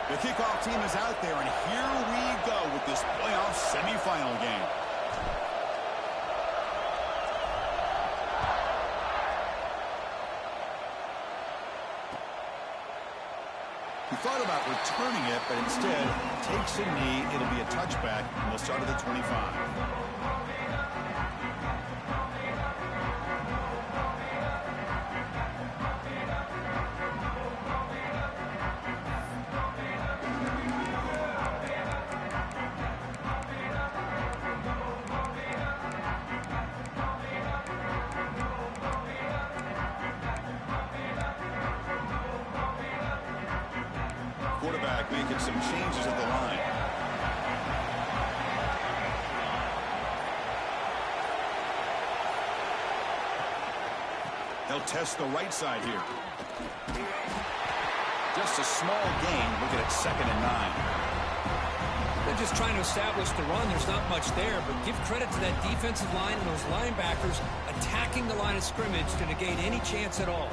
The kickoff team is out there, and here we go with this playoff semifinal game. He thought about returning it, but instead takes a knee. It'll be a touchback, and we'll start at the 25. Quarterback making some changes at the line. They'll test the right side here. Just a small gain. Looking at 2nd and 9. They're just trying to establish the run. There's not much there, but give credit to that defensive line and those linebackers attacking the line of scrimmage to negate any chance at all.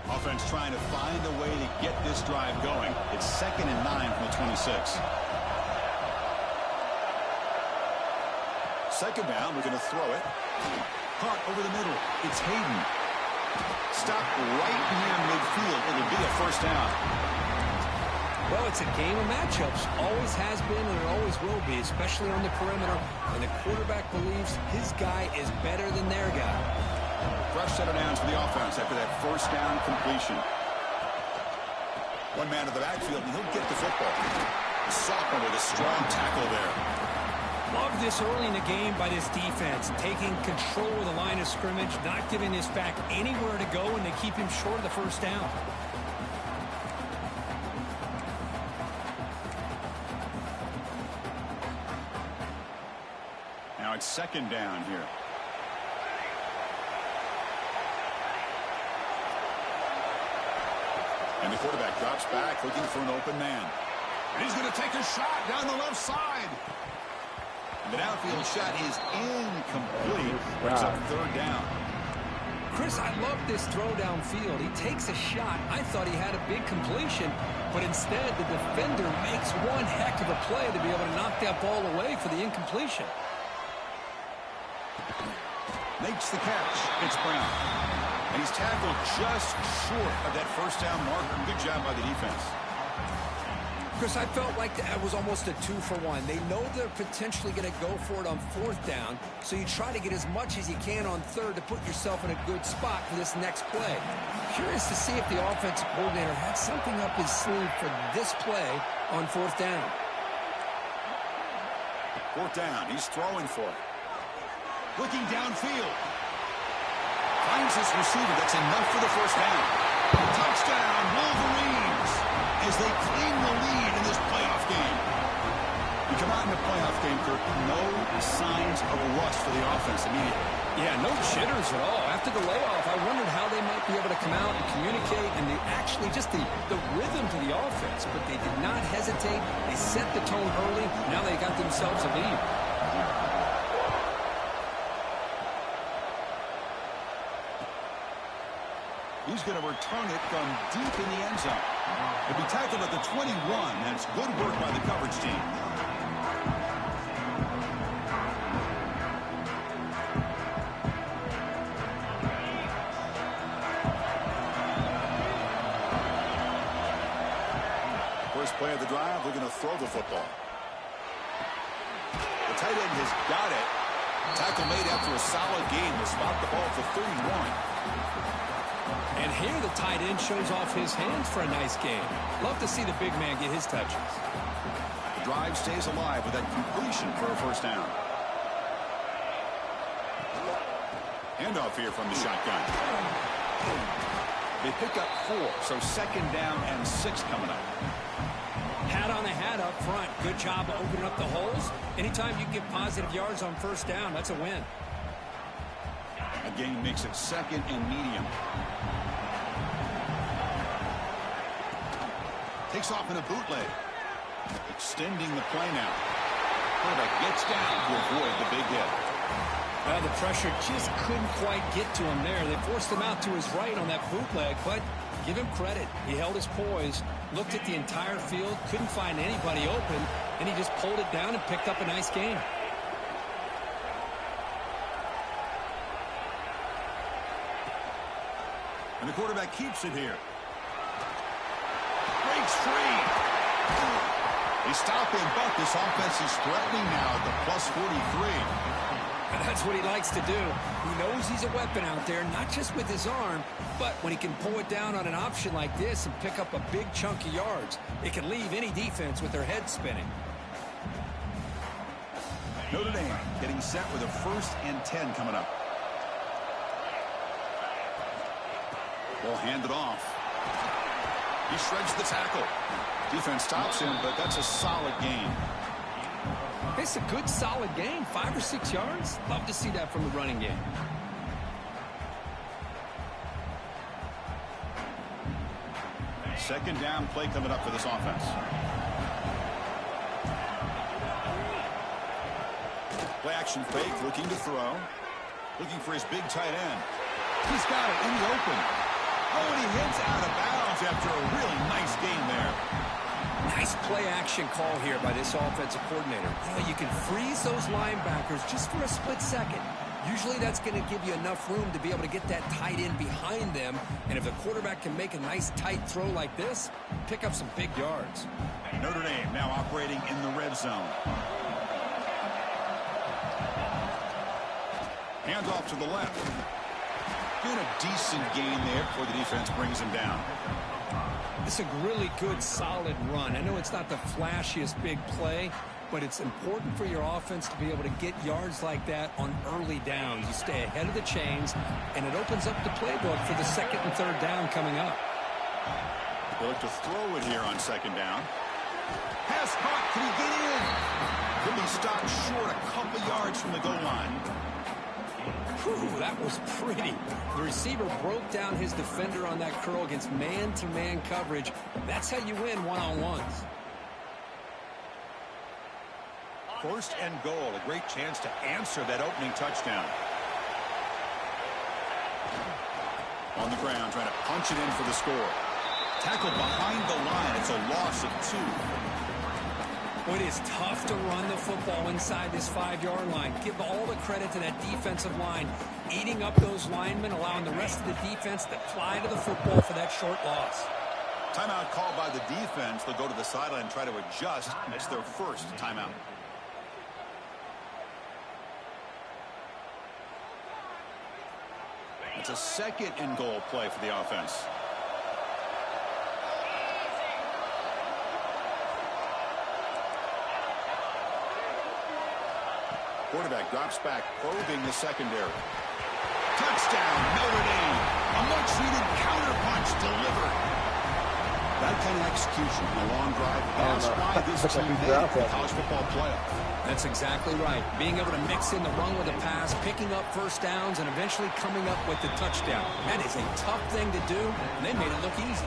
Offense trying to find a way to get this drive going. It's 2nd and 9 from the 26. Second down, we're going to throw it. Caught over the middle. It's Hayden. Stopped right near midfield. It'll be a first down. Well, it's a game of matchups. Always has been and it always will be, especially on the perimeter. And the quarterback believes his guy is better than their guy. Fresh set of downs for the offense after that first down completion. One man to the backfield, and he'll get the football. Sophomore with a strong tackle there. Love this early in the game by this defense, taking control of the line of scrimmage, not giving this back anywhere to go, and they keep him short of the first down. Now it's 2nd down here. And the quarterback drops back, looking for an open man. And he's going to take a shot down the left side. The downfield shot is incomplete. Brings up 3rd down. Chris, I love this throw downfield. He takes a shot. I thought he had a big completion, but instead the defender makes one heck of a play to be able to knock that ball away for the incompletion. Makes the catch. It's Brown. And he's tackled just short of that first down marker. Good job by the defense. Chris, I felt like that was almost a 2-for-1. They know they're potentially going to go for it on 4th down, so you try to get as much as you can on 3rd to put yourself in a good spot for this next play. Curious to see if the offensive coordinator had something up his sleeve for this play on 4th down. 4th down. He's throwing for it. Looking downfield. Finds his receiver. That's enough for the first down. Touchdown, Wolverines, as they claim the lead in this playoff game. You come out in the playoff game, Kirk, no signs of a rust for the offense immediately. Yeah, no jitters at all. After the layoff, I wondered how they might be able to come out and communicate and actually just the rhythm to the offense. But they did not hesitate. They set the tone early. Now they got themselves a lead. He's going to return it from deep in the end zone. He'll be tackled at the 21. That's good work by the coverage team. First play of the drive, they're going to throw the football. The tight end has got it. Tackle made after a solid game. Will spot the ball for 31. And here the tight end shows off his hands for a nice game. Love to see the big man get his touches. The drive stays alive with that completion for a first down. Handoff here from the shotgun. They pick up 4, so 2nd down and 6 coming up. Hat on a hat up front. Good job of opening up the holes. Anytime you get positive yards on first down, that's a win. A gain makes it 2nd and medium. Takes off in a bootleg. Extending the play now. Quarterback gets down to avoid the big hit. Well, the pressure just couldn't quite get to him there. They forced him out to his right on that bootleg, but give him credit. He held his poise, looked at the entire field, couldn't find anybody open, and he just pulled it down and picked up a nice gain. And the quarterback keeps it here. Breaks free. They stop him, but this offense is threatening now at the plus 43. That's what he likes to do. He knows he's a weapon out there, not just with his arm, but when he can pull it down on an option like this and pick up a big chunk of yards, it can leave any defense with their head spinning. Notre Dame getting set with a 1st and 10 coming up. Ball handed off. He shreds the tackle. Defense stops him, but that's a solid gain. It's a good, solid game. 5 or 6 yards. Love to see that from the running game. Second down play coming up for this offense. Play action fake, looking to throw. Looking for his big tight end. He's got it in the open. Oh, and he heads out of bounds after a really nice gain there. Nice play-action call here by this offensive coordinator. You can freeze those linebackers just for a split second. Usually that's going to give you enough room to be able to get that tight end behind them. And if the quarterback can make a nice tight throw like this, pick up some big yards. Notre Dame now operating in the red zone. Hands off to the left. Doing a decent gain there before the defense brings him down. It's a really good, solid run. I know it's not the flashiest big play, but it's important for your offense to be able to get yards like that on early downs. You stay ahead of the chains, and it opens up the playbook for the 2nd and 3rd down coming up. They look to throw it here on 2nd down. Pass caught. Can he get in? Could be stopped short a couple yards from the goal line. Whew, that was pretty. The receiver broke down his defender on that curl against man-to-man coverage. That's how you win one-on-ones. 1st and goal. A great chance to answer that opening touchdown. On the ground, trying to punch it in for the score. Tackled behind the line. It's a loss of 2. It is tough to run the football inside this 5-yard line. Give all the credit to that defensive line, eating up those linemen, allowing the rest of the defense to fly to the football for that short loss. Timeout called by the defense. They'll go to the sideline and try to adjust. It's their 1st timeout. It's a 2nd and goal play for the offense. Quarterback drops back, probing the secondary. Touchdown, Notre Dame. A much-needed counterpunch delivered. That kind of execution in a long drive. That's why this team made the college football playoff. That's exactly right. Being able to mix in the run with the pass, picking up 1st downs, and eventually coming up with the touchdown. That is a tough thing to do, and they made it look easy.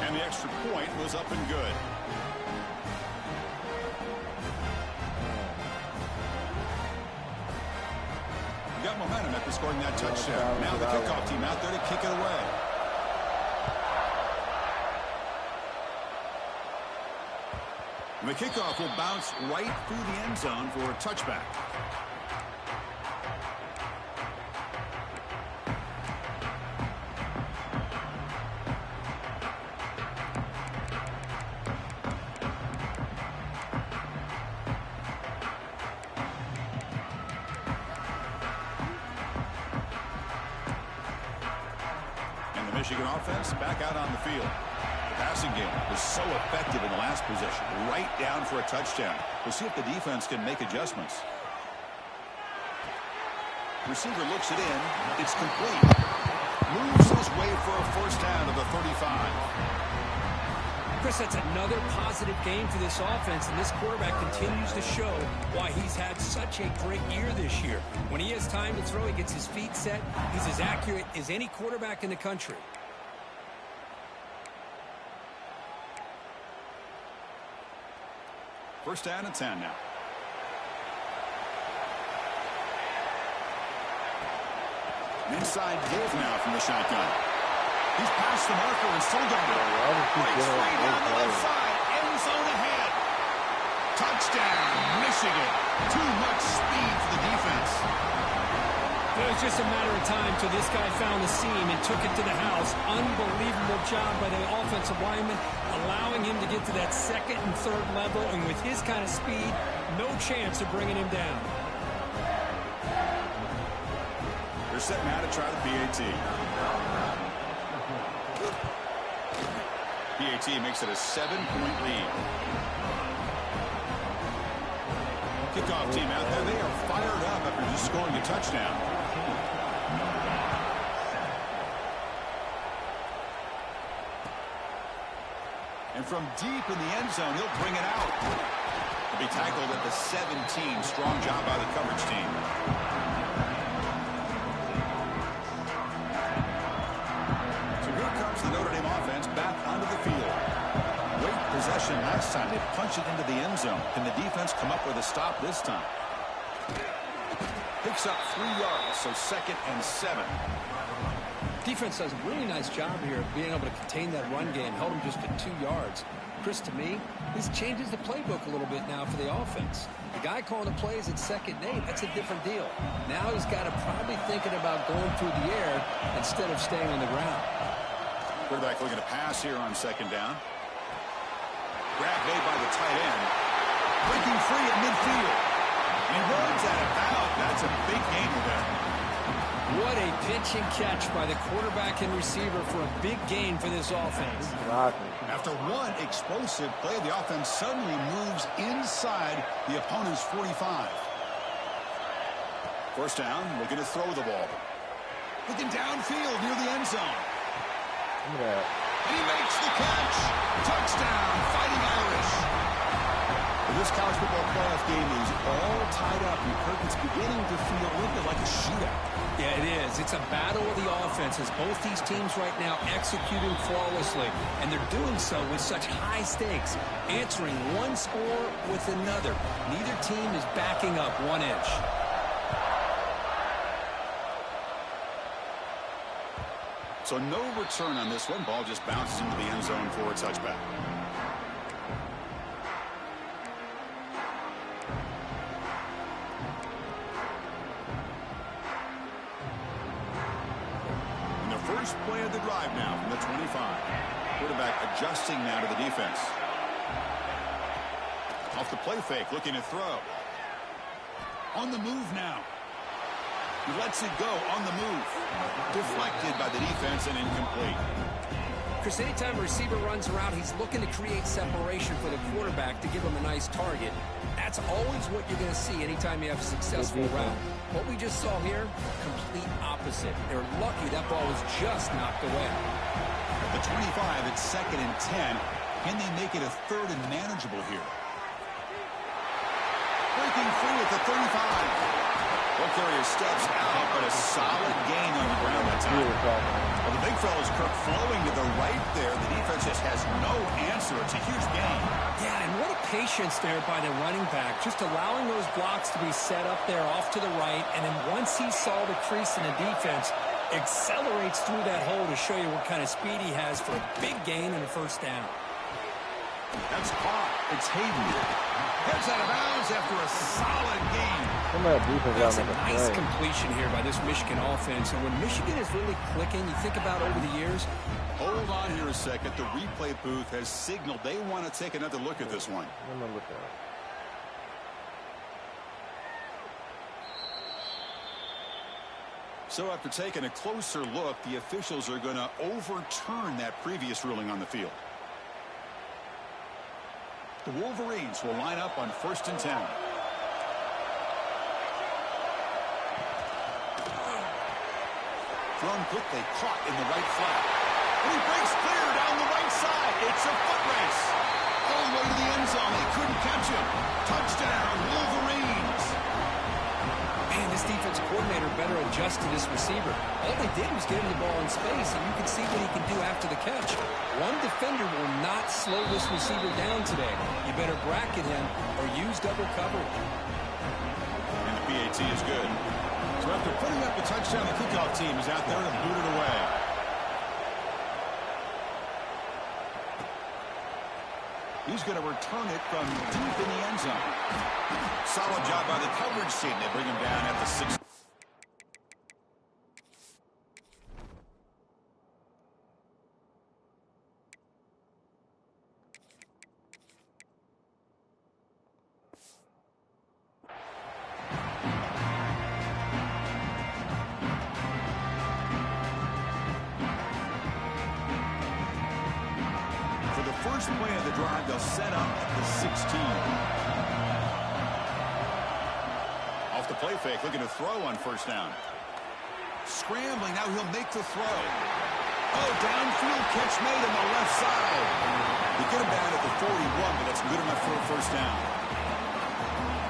And the extra point was up and good. Got momentum after scoring that touchdown. Now the kickoff team out there to kick it away. And the kickoff will bounce right through the end zone for a touchback. Michigan offense back out on the field. The passing game was so effective in the last possession, right down for a touchdown. We'll see if the defense can make adjustments. Receiver looks it in. It's complete. Moves his way for a 1st down to the 35. Chris, that's another positive game for this offense, and this quarterback continues to show why he's had such a great year this year. When he has time to throw, he gets his feet set. He's as accurate as any quarterback in the country. First down and 10 now. Inside give now from the shotgun. He's past the marker and still got it. Breaks free down the left side. End zone ahead. Touchdown, Michigan. Too much speed for the defense. It was just a matter of time till this guy found the seam and took it to the house. Unbelievable job by the offensive lineman, allowing him to get to that second and third level. And with his kind of speed, no chance of bringing him down. They're set now to try the PAT. PAT makes it a 7-point lead. Kickoff team out there. They are fired up after just scoring a touchdown. And from deep in the end zone, he'll bring it out. He'll be tackled at the 17. Strong job by the coverage team. So here comes the Notre Dame offense back onto the field. Great possession last time. They punched it into the end zone. Can the defense come up with a stop this time? Picks up 3 yards, so 2nd and 7. Defense does a really nice job here of being able to contain that run game, held him just at 2 yards. Chris, to me, this changes the playbook a little bit now for the offense. The guy calling the plays at 2nd and 8, that's a different deal. Now he's got to probably thinking about going through the air instead of staying on the ground. Quarterback looking to pass here on 2nd down. Grab made by the tight end. Breaking free at midfield. And he runs out of bounds. That's a big gain there. What a pitch and catch by the quarterback and receiver for a big gain for this offense. After one explosive play, the offense suddenly moves inside the opponent's 45. First down, looking to throw the ball. Looking downfield near the end zone. And he makes the catch. Touchdown, Fighting Irish. This college football playoff game is all tied up. It's beginning to feel a little bit like a shootout. Yeah, it is. It's a battle of the offenses. Both these teams right now executing flawlessly, and they're doing so with such high stakes, answering one score with another. Neither team is backing up 1 inch. So no return on this one. Ball just bounces into the end zone for a touchback. First play of the drive now from the 25. Quarterback adjusting now to the defense. Off the play fake, looking to throw. On the move now. He lets it go on the move. Deflected by the defense and incomplete. Chris, anytime a receiver runs around, he's looking to create separation for the quarterback to give him a nice target. That's always what you're going to see anytime you have a successful route. What we just saw here, complete opposite. They're lucky that ball was just knocked away. At the 25, it's 2nd and 10. Can they make it a 3rd and manageable here? Breaking free at the 35. Ball carrier steps out, but a solid gain on the ground that time. Well, the big fella's Kirk flowing to the right there. The defense just has no answer. It's a huge gain. Yeah, and what a patience there by the running back, just allowing those blocks to be set up there off to the right, and then once he saw the crease in the defense, accelerates through that hole to show you what kind of speed he has for a big gain and a first down. That's caught. It's Hayden. Heads out of bounds after a solid game. That's a nice completion here by this Michigan offense. And when Michigan is really clicking, you think about over the years. Hold on here a second. The replay booth has signaled they want to take another look at this one. I'm going to look at it. So after taking a closer look, the officials are going to overturn that previous ruling on the field. The Wolverines will line up on 1st and 10. Thrown quickly, caught in the right flat. And he breaks clear down the right side. It's a foot race. All the way to the end zone. They couldn't catch him. Touchdown, Wolverines. Man, this defense coordinator better adjust to this receiver. All they did was get him the ball in space, and you can see what he can do after the catch. One defender will not slow this receiver down today. You better bracket him or use double coverage. And the PAT is good. So after putting up a touchdown, the kickoff team is out there to boot it away. He's going to return it from deep in the end zone. Solid job by the coverage team. They bring him down at the 6. First play of the drive, they'll set up at the 16. Off the play fake, looking to throw on first down. Scrambling, now he'll make the throw. Oh, downfield catch made on the left side. They get him down at the 41, but that's good enough for a first down.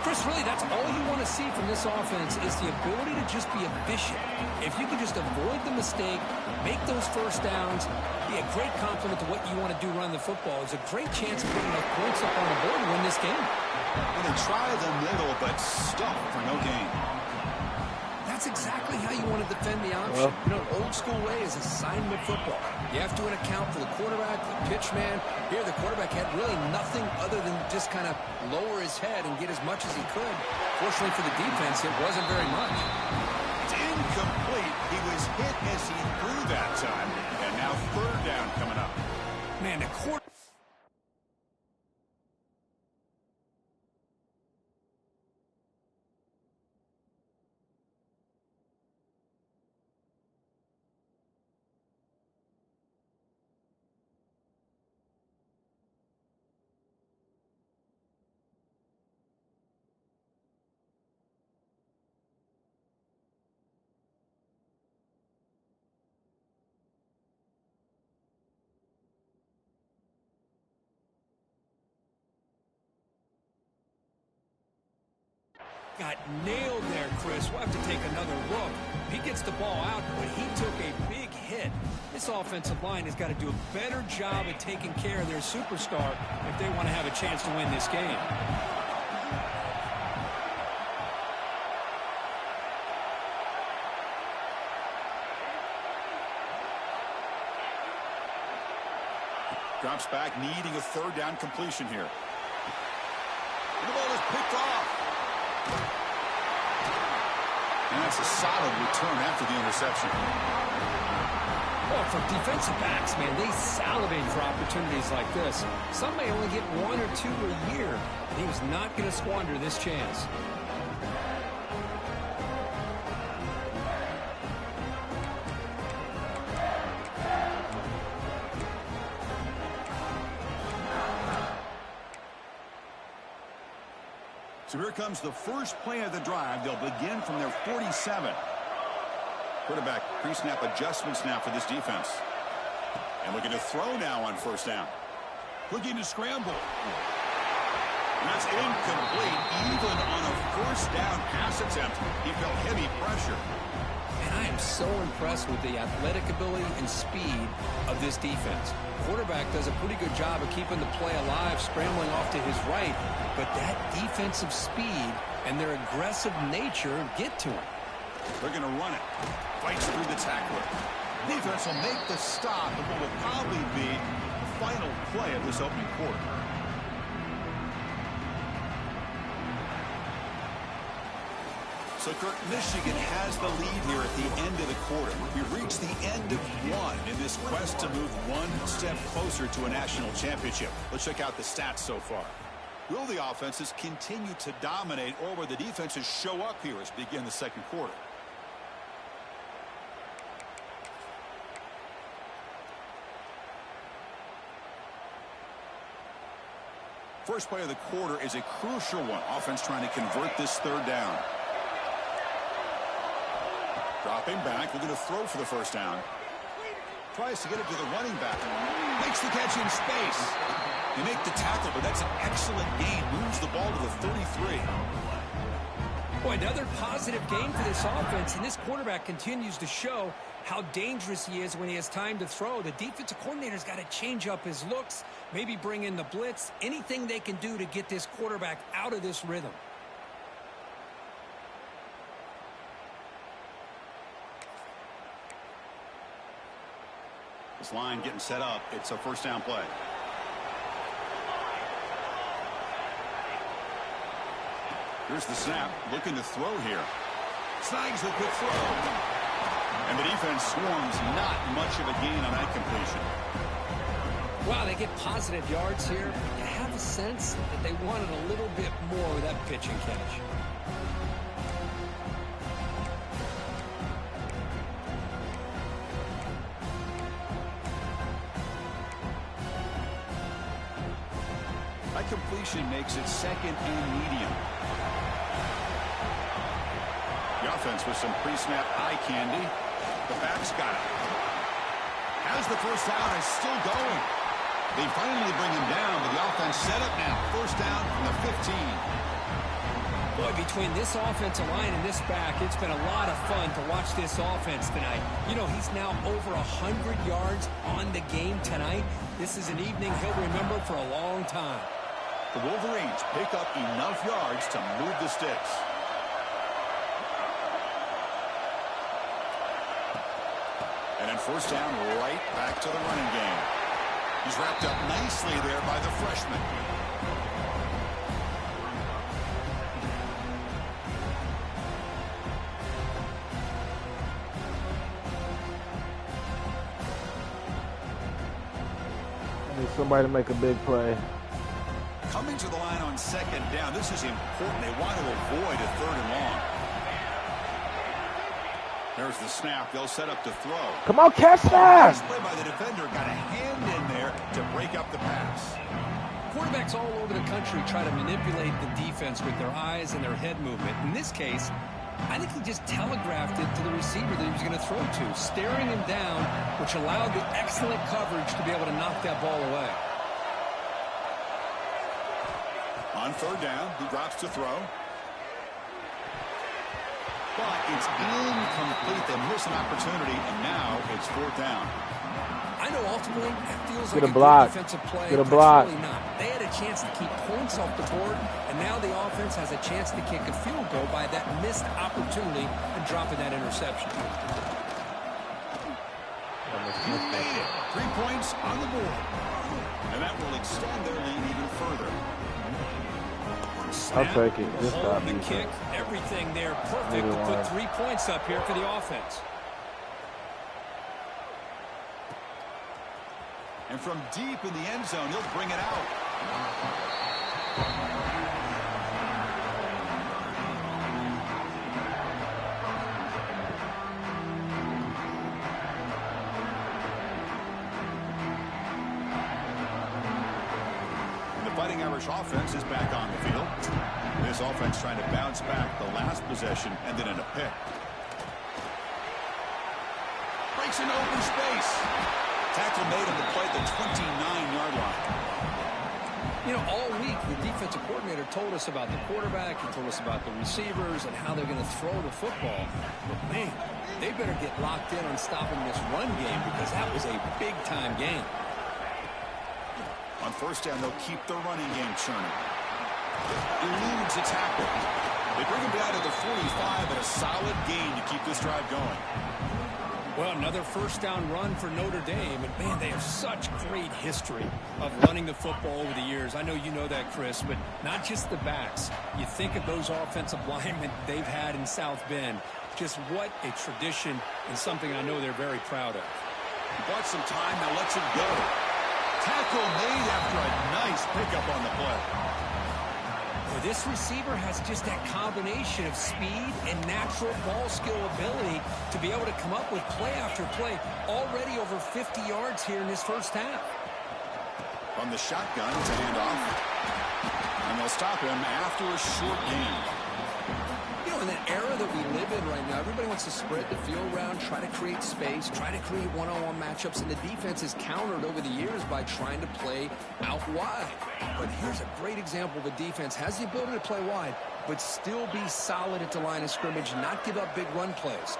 Chris, really, that's all you want to see from this offense is the ability to just be efficient. If you can just avoid the mistake, make those first downs, be a great compliment to what you want to do running the football. It's a great chance to put enough points up on the board to win this game. And they try the middle, but stop for no gain. That's exactly how you want to defend the option. You know, old school way is assignment football. You have to account for the quarterback, the pitch man. Here, the quarterback had really nothing other than just kind of lower his head and get as much as he could. Fortunately for the defense, it wasn't very much. It's incomplete. He was hit as he threw that time. And now third down coming up. Man, the quarterback. Got nailed there, Chris. We'll have to take another look. He gets the ball out, but he took a big hit. This offensive line has got to do a better job at taking care of their superstar if they want to have a chance to win this game. Drops back, needing a third down completion here. And the ball is picked off. And that's a solid return after the interception. Oh, for defensive backs, man, they salivate for opportunities like this. Some may only get one or two a year. And he was not going to squander this chance. So here comes the first play of the drive. They'll begin from their 47. Quarterback pre-snap adjustments now for this defense. And looking to throw now on first down. Looking to scramble. And that's incomplete. Even on a first down pass attempt, he felt heavy pressure. And I am so impressed with the athletic ability and speed of this defense. Quarterback does a pretty good job of keeping the play alive, scrambling off to his right, but that defensive speed and their aggressive nature get to him. They're going to run it. Fights through the tackler. Defense will make the stop of what will probably be the final play of this opening quarter. So, Kirk, Michigan has the lead here at the end of the quarter. We've reached the end of one in this quest to move one step closer to a national championship. Let's check out the stats so far. Will the offenses continue to dominate, or will the defenses show up here as we begin the second quarter? First play of the quarter is a crucial one. Offense trying to convert this third down. Dropping back, looking to throw for the first down. Tries to get it to the running back. Makes the catch in space. They make the tackle, but that's an excellent gain. Moves the ball to the 33. Boy, another positive game for this offense, and this quarterback continues to show how dangerous he is when he has time to throw. The defensive coordinator's got to change up his looks, maybe bring in the blitz, anything they can do to get this quarterback out of this rhythm. This line getting set up. It's a first down play. Here's the snap. Looking to throw here. Snags the quick throw. And the defense swarms. Not much of a gain on that completion. Wow, they get positive yards here. You have a sense that they wanted a little bit more with that pitch and catch. That completion makes it second and medium. The offense with some pre-snap eye candy. The back's got it. Has the first down, is still going. They finally bring him down, but the offense set up now. First down from the 15. Boy, between this offensive line and this back, it's been a lot of fun to watch this offense tonight. You know, he's now over 100 yards on the game tonight. This is an evening he'll remember for a long time. The Wolverines pick up enough yards to move the sticks. And then first down, right back to the running game. He's wrapped up nicely there by the freshman. I need somebody to make a big play. Coming to the line on second down. This is important. They want to avoid a third and long. There's the snap. They'll set up to throw. Come on, catch that! Nice play by the defender. Got a hand in there to break up the pass. Quarterbacks all over the country try to manipulate the defense with their eyes and their head movement. In this case, I think he just telegraphed it to the receiver that he was going to throw to, staring him down, which allowed the excellent coverage to be able to knock that ball away. On third down, he drops to throw. But it's incomplete. They miss an opportunity, and now it's fourth down. I know ultimately it feels Get like a block. good defensive play. Get a but block. it's really not. They had a chance to keep points off the board, and now the offense has a chance to kick a field goal by that missed opportunity and dropping that interception. You made it. 3 points on the board. And that will extend their lead even further. I'll take it. Just Hold stop the me. kick, everything there perfect to put 3 points up here for the offense. And from deep in the end zone, he'll bring it out. And the Fighting Irish offense is back on the field. This offense trying to bounce back the last possession, ended in a pick. Breaks into open space. Tackle made on the play at the 29-yard line. You know, all week, the defensive coordinator told us about the quarterback. He told us about the receivers and how they're going to throw the football. But, man, they better get locked in on stopping this run game because that was a big-time game. On first down, they'll keep the running game churning. Eludes a tackle. They bring him down to the 45 and a solid gain to keep this drive going. Well, another first down run for Notre Dame. And, man, they have such great history of running the football over the years. I know you know that, Chris, but not just the backs. You think of those offensive linemen they've had in South Bend. Just what a tradition and something I know they're very proud of. He bought some time, now lets it go. Tackle made after a nice pickup on the play. Well, this receiver has just that combination of speed and natural ball skill ability to be able to come up with play after play. Already over 50 yards here in this first half. From the shotgun, it's a handoff. And they'll stop him after a short gain. You know, in that era that we live in right now, everybody wants to spread the field around, try to create space, try to create one-on-one matchups, and the defense is countered over the years by trying to play out wide. But here's a great example of a defense has the ability to play wide, but still be solid at the line of scrimmage, not give up big run plays.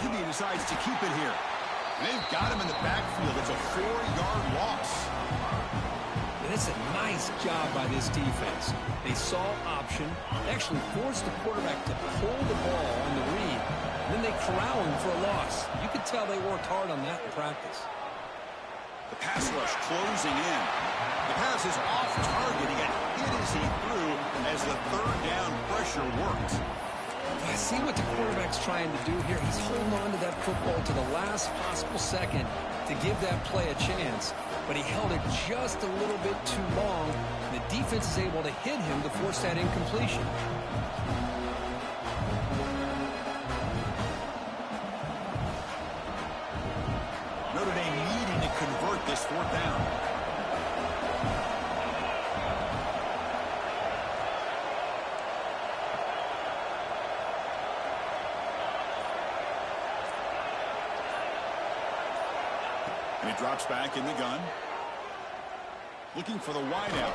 He decides to keep it here. And they've got him in the backfield. It's a 4-yard loss. And it's a nice job by this defense. They saw option, they actually forced the quarterback to pull the ball on the read. And then they corral him for a loss. You could tell they worked hard on that in practice. The pass rush closing in. The pass is off target. He got hit as he threw as the third down pressure worked. I see what the quarterback's trying to do here. He's holding on to that football to the last possible second to give that play a chance, but he held it just a little bit too long. The defense is able to hit him to force that incompletion. Notre Dame needing to convert this fourth down. And he drops back in the gun. Looking for the wideout.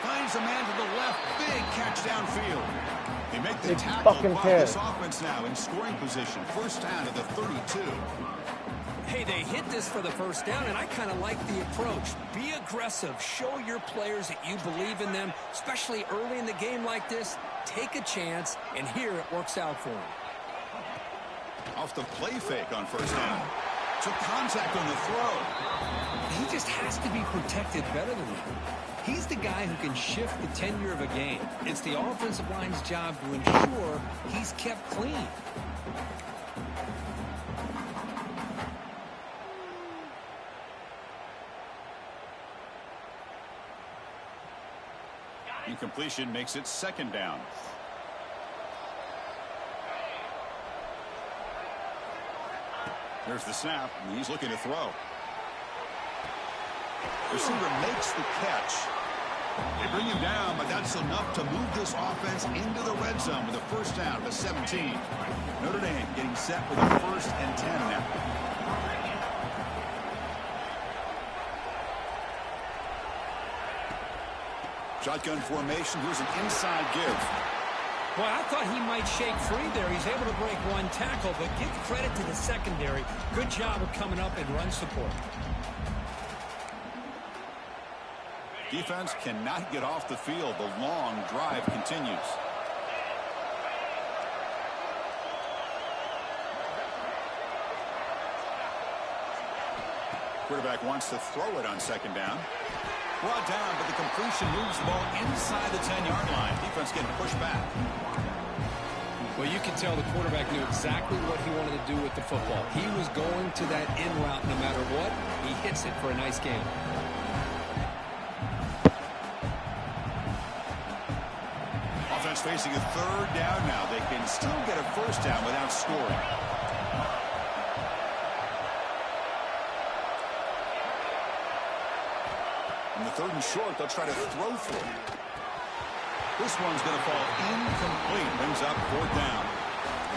Finds a man to the left. Big catch downfield. They make the tackle, but this offense now in scoring position. First down at the 32. Hey, they hit this for the first down, and I kind of like the approach. Be aggressive. Show your players that you believe in them, especially early in the game like this. Take a chance, and here it works out for him. Off the play fake on first down. Took contact on the throw. He just has to be protected better than that. He's the guy who can shift the tenure of a game. It's the offensive line's job to ensure he's kept clean. Incompletion makes it second down. There's the snap, and he's looking to throw. Receiver makes the catch. They bring him down, but that's enough to move this offense into the red zone with a first down to 17. Notre Dame getting set with a 1st and 10 now. Shotgun formation. Here's an inside give. Well, I thought he might shake free there. He's able to break one tackle, but give credit to the secondary. Good job of coming up and run support. Defense cannot get off the field. The long drive continues. Quarterback wants to throw it on second down. Brought down, but the completion moves the ball inside the 10-yard line. Defense getting pushed back. Well, you can tell the quarterback knew exactly what he wanted to do with the football. He was going to that in route no matter what. He hits it for a nice game. Offense facing a third down now. They can still get a first down without scoring. In the 3rd and short, they'll try to throw for it. This one's going to fall incomplete. Brings up 4th down.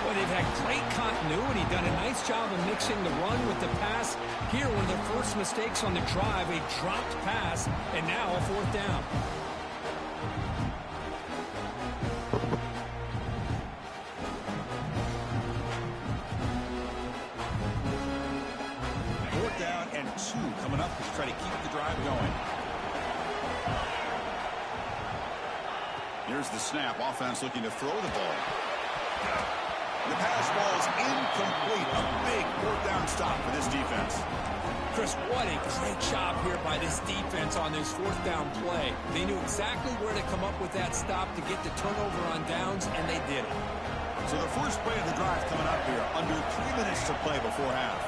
Well, they've had great continuity, done a nice job of mixing the run with the pass. Here, one of their first mistakes on the drive, a dropped pass, and now a 4th down. Fourth down and 2 coming up to try to keep the drive going. Here's the snap. Offense looking to throw the ball. The pass ball is incomplete. A big 4th down stop for this defense. Chris, what a great job here by this defense on this 4th down play. They knew exactly where to come up with that stop to get the turnover on downs, and they did it. So the first play of the drive coming up here. Under 3 minutes to play before half.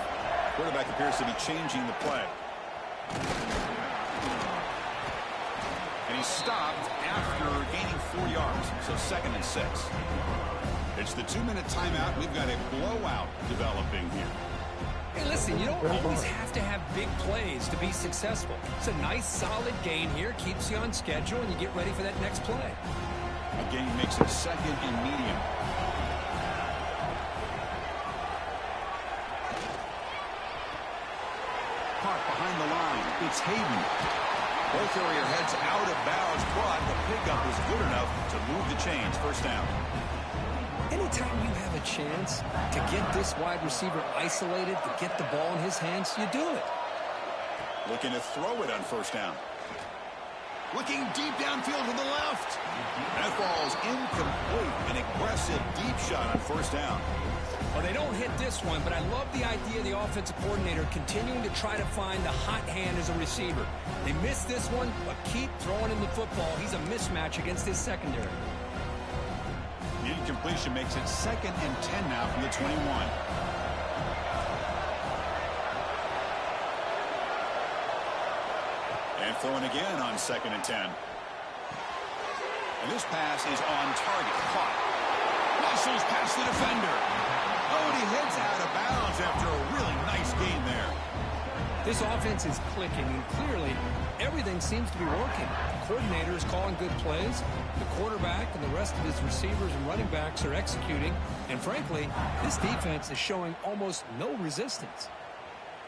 Quarterback appears to be changing the play. And he stopped after gaining 4 yards. So 2nd and 6. It's the 2-minute timeout. We've got a blowout developing here. Hey, listen, you don't always have to have big plays to be successful. It's a nice, solid gain here. Keeps you on schedule, and you get ready for that next play. The gain makes it 2nd and medium. Caught behind the line. It's Hayden. Ball carrier heads out of bounds, but the pickup is good enough to move the chains. First down. Anytime you have a chance to get this wide receiver isolated, to get the ball in his hands, you do it. Looking to throw it on first down. Looking deep downfield to the left. That ball's incomplete. An aggressive deep shot on first down. Well, they don't hit this one, but I love the idea of the offensive coordinator continuing to try to find the hot hand as a receiver. They missed this one, but keep throwing him the football. He's a mismatch against his secondary. The incompletion makes it 2nd and 10 now from the 21. And throwing again on 2nd and 10. And this pass is on target. Caught. Whistles past the defender. Oh, and he heads out of bounds after a really nice gain there. This offense is clicking, and clearly everything seems to be working. The coordinator is calling good plays. The quarterback and the rest of his receivers and running backs are executing. And frankly, this defense is showing almost no resistance.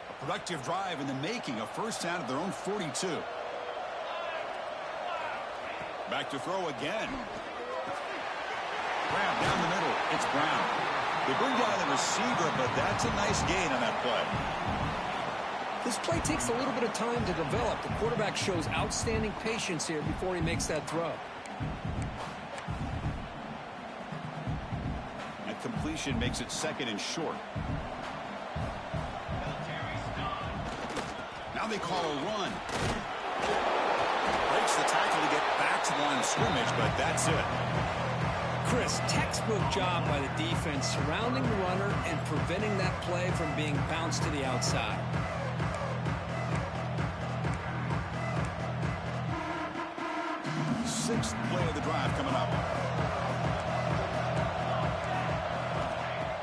A productive drive in the making, a first down at their own 42. Back to throw again. Grab down the middle. It's Brown. They bring down the receiver, but that's a nice gain on that play. This play takes a little bit of time to develop. The quarterback shows outstanding patience here before he makes that throw. That completion makes it 2nd and short. Now they call a run. Breaks the tackle to get back to the line of scrimmage, but that's it. Chris, textbook job by the defense surrounding the runner and preventing that play from being bounced to the outside. Sixth play of the drive coming up.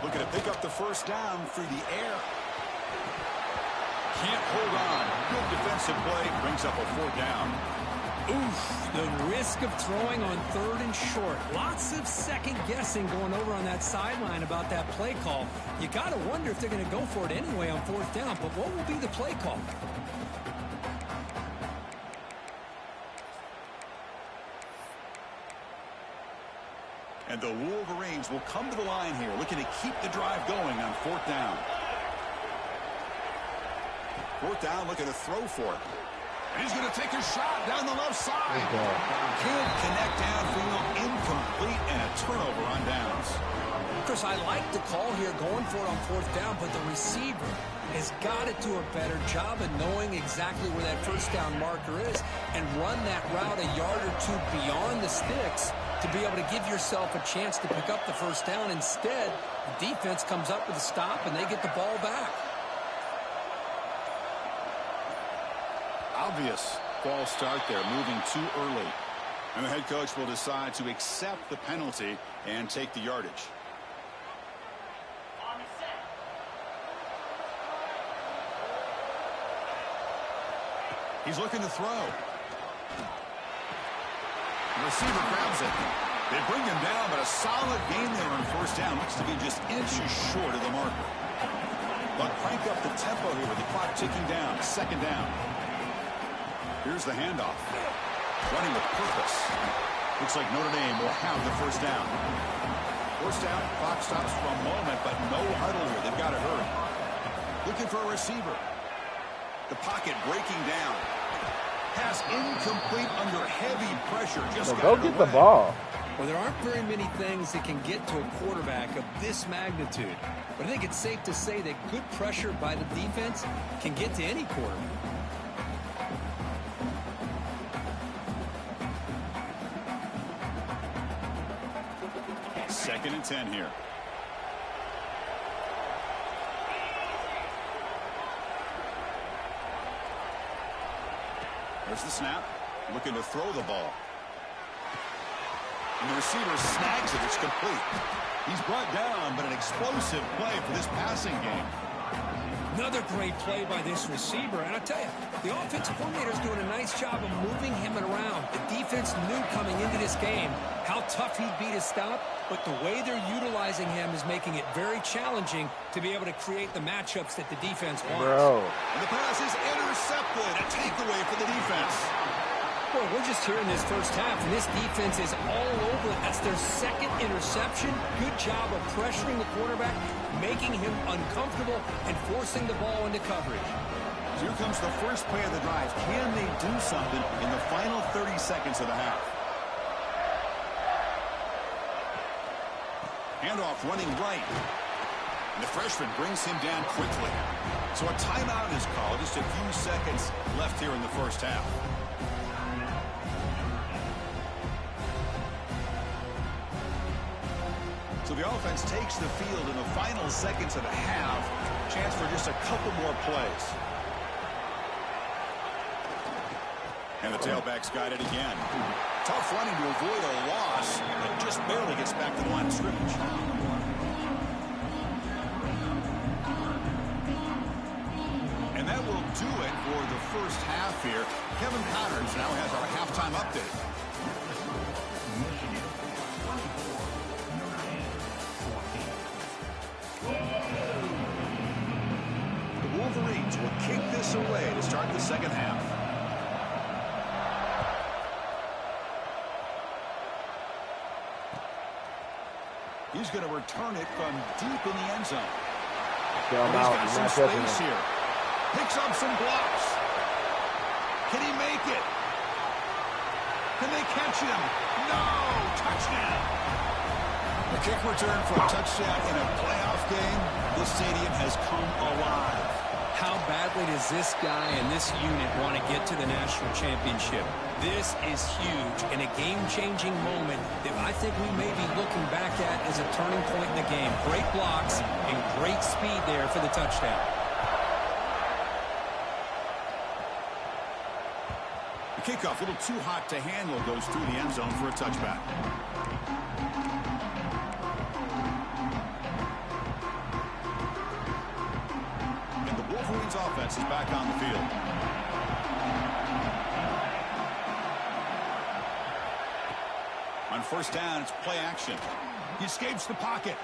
Looking to pick up the first down through the air. Can't hold on. Good defensive play. Brings up a 4th down. Oof, the risk of throwing on 3rd and short. Lots of second guessing going over on that sideline about that play call. You got to wonder if they're going to go for it anyway on 4th down, but what will be the play call? And the Wolverines will come to the line here, looking to keep the drive going on 4th down. 4th down, looking to throw for it. And he's going to take a shot down the left side. Can't connect downfield, incomplete, and a turnover on downs. Chris, I like the call here going for it on 4th down, but the receiver has got to do a better job of knowing exactly where that first down marker is and run that route a yard or two beyond the sticks to be able to give yourself a chance to pick up the first down. Instead, the defense comes up with a stop and they get the ball back. Obvious false start there, moving too early. And the head coach will decide to accept the penalty and take the yardage. He's looking to throw. The receiver grabs it. They bring him down, but a solid gain there on first down. Looks to be just inches short of the marker. But crank up the tempo here with the clock ticking down. 2nd down. Here's the handoff. Running with purpose. Looks like Notre Dame will have the first down. First down, clock stops for a moment, but no huddle here. They've got to hurry. Looking for a receiver. The pocket breaking down. Pass incomplete under heavy pressure. Just go get the ball. Well, there aren't very many things that can get to a quarterback of this magnitude. But I think it's safe to say that good pressure by the defense can get to any quarterback. Second and 10 here. There's the snap. Looking to throw the ball. And the receiver snags it. It's complete. He's brought down, but an explosive play for this passing game. Another great play by this receiver. And I tell you, the offensive coordinator is doing a nice job of moving him around. The defense knew coming into this game how tough he'd be to stop, but the way they're utilizing him is making it very challenging to be able to create the matchups that the defense wants. And the pass is intercepted. A takeaway for the defense. Boy, we're just here in this first half, and this defense is all over it. That's their 2nd interception. Good job of pressuring the quarterback, making him uncomfortable, and forcing the ball into coverage. Here comes the first play of the drive. Can they do something in the final 30 seconds of the half? Handoff running right. And the freshman brings him down quickly. So a timeout is called. Just a few seconds left here in the first half. So the offense takes the field in the final seconds of the half. Chance for just a couple more plays. And the tailback's got it again. Tough running to avoid a loss, and just barely gets back to the line of scrimmage. And that will do it for the first half here. Kevin Connors now has our halftime update. The Wolverines will kick this away to start the second half. He's going to return it from deep in the end zone. He's got some space here. Picks up some blocks. Can he make it? Can they catch him? No! Touchdown! A kick return for a touchdown in a playoff game. This stadium has come alive. How badly does this guy and this unit want to get to the national championship? This is huge and a game-changing moment that I think we may be looking back at as a turning point in the game. Great blocks and great speed there for the touchdown. The kickoff, a little too hot to handle, goes through the end zone for a touchback. And the Wolverines offense is back on the field. On first down, it's play action. He escapes the pocket.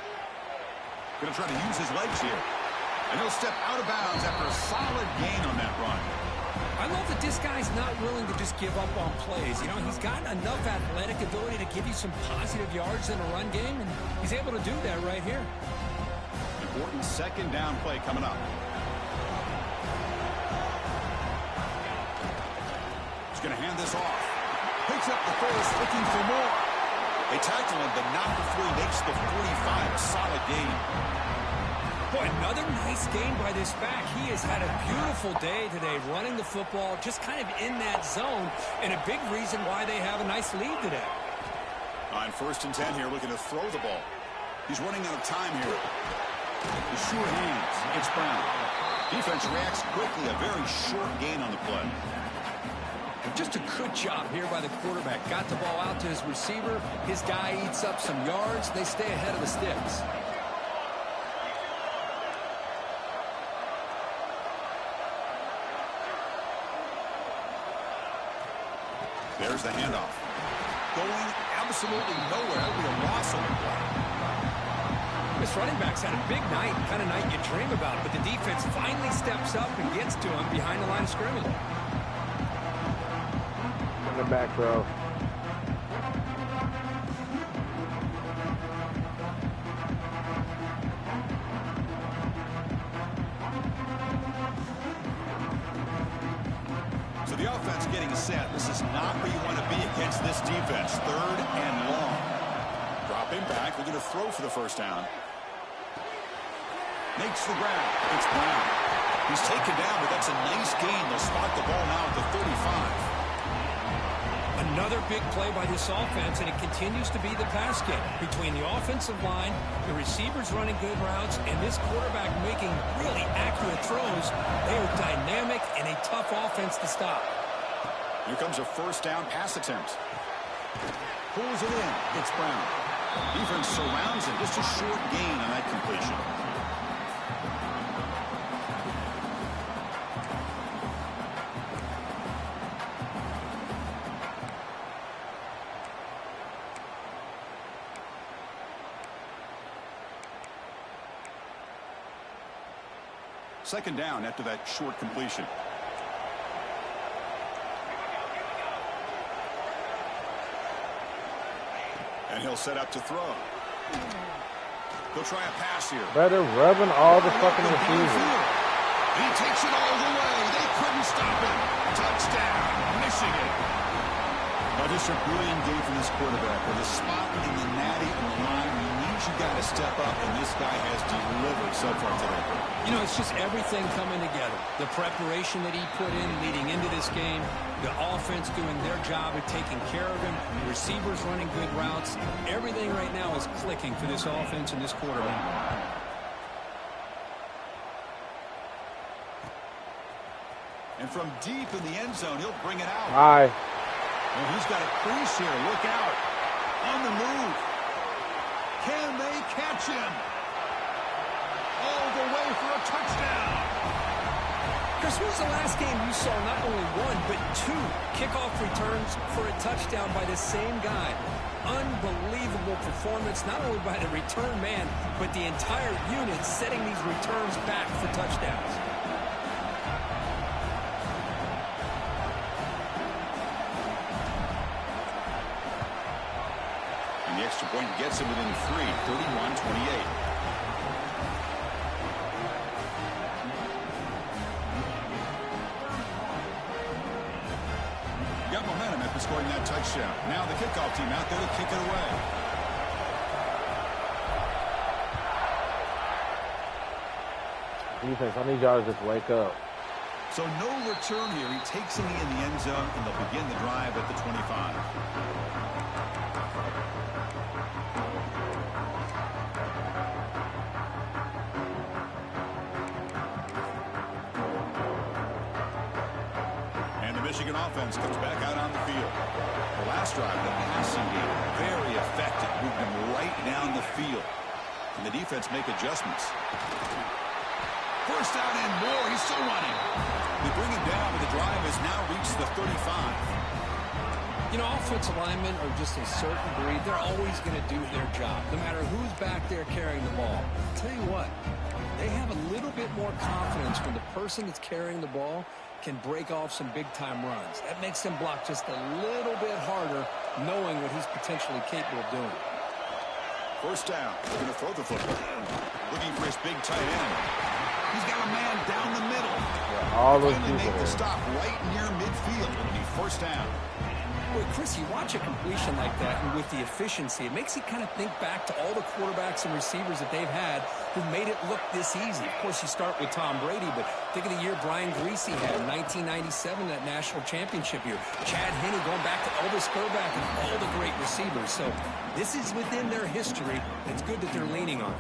Going to try to use his legs here. And he'll step out of bounds after a solid gain on that run. I love that this guy's not willing to just give up on plays. You know, he's got enough athletic ability to give you some positive yards in a run game, and he's able to do that right here. Important second down play coming up. He's going to hand this off. Picks up the first, looking for more. They tackle him, but not before he makes the 45. A solid gain. Boy, another nice gain by this back. He has had a beautiful day today running the football, just kind of in that zone, and a big reason why they have a nice lead today. On first and 10 here, looking to throw the ball. He's running out of time here. The sure hands. It's Brown. Defense reacts quickly. A very short gain on the play. Just a good job here by the quarterback. Got the ball out to his receiver. His guy eats up some yards. They stay ahead of the sticks. There's the handoff. Going absolutely nowhere. That'll be a loss on the play. This running back's had a big night, kind of night you dream about, but the defense finally steps up and gets to him behind the line of scrimmage. In the back row. So the offense getting set. This is not where you want to be against this defense. Third and long. Dropping back. We're going to throw for the first down. Makes the ground. It's Brown. He's taken down, but that's a nice gain. They'll spot the ball now at the 35. Another big play by this offense, and it continues to be the pass game. Between the offensive line, the receivers running good routes, and this quarterback making really accurate throws, they are dynamic and a tough offense to stop. Here comes a first down pass attempt. Pulls it in. It's Brown. Defense surrounds him. Just a short gain on that completion. Second down after that short completion. And he'll set up to throw. He'll try a pass here. Better rubbing all the fucking receivers. He takes it all the way. They couldn't stop it. Touchdown, Michigan. Well, just a brilliant game from this quarterback. With a spot in the natty on the line, he needs you got to step up, and this guy has delivered so far today. You know, it's just everything coming together. The preparation that he put in leading into this game, the offense doing their job of taking care of him, receivers running good routes. Everything right now is clicking for this offense and this quarterback. And from deep in the end zone, he'll bring it out. Hi. And he's got a crease here. Look out. On the move. Can they catch him? All the way for a touchdown. Chris, when was the last game you saw not only one, but two kickoff returns for a touchdown by the same guy? Unbelievable performance, not only by the return man, but the entire unit setting these returns back for touchdowns. And the extra point gets him within 3, 31-28. Got momentum after scoring that touchdown. Now the kickoff team out there to kick it away. Defense, I need y'all to just wake up. So no return here. He takes it in the end zone, and they'll begin the drive at the 25. Michigan offense comes back out on the field. The last drive, the passing game, very effective. Moved them right down the field. And the defense make adjustments. First down and more. He's still running. They bring him down, but the drive has now reached the 35. You know, offensive linemen are just a certain breed. They're always going to do their job, no matter who's back there carrying the ball. I'll tell you what, they have a little bit more confidence when the person that's carrying the ball can break off some big-time runs. That makes them block just a little bit harder, knowing what he's potentially capable of doing. First down. They're going to throw the football. Looking for his big tight end. He's got a man down the middle. Yeah, all those finally people make the there. stop right near midfield. It'll be first down. Boy, Chris, you watch a completion like that, and with the efficiency, it makes you kind of think back to all the quarterbacks and receivers that they've had who made it look this easy. Of course, you start with Tom Brady, but think of the year Brian Griese had in 1997, that national championship year. Chad Henne going back to Elvis Grbac and all the great receivers. So this is within their history. It's good that they're leaning on it.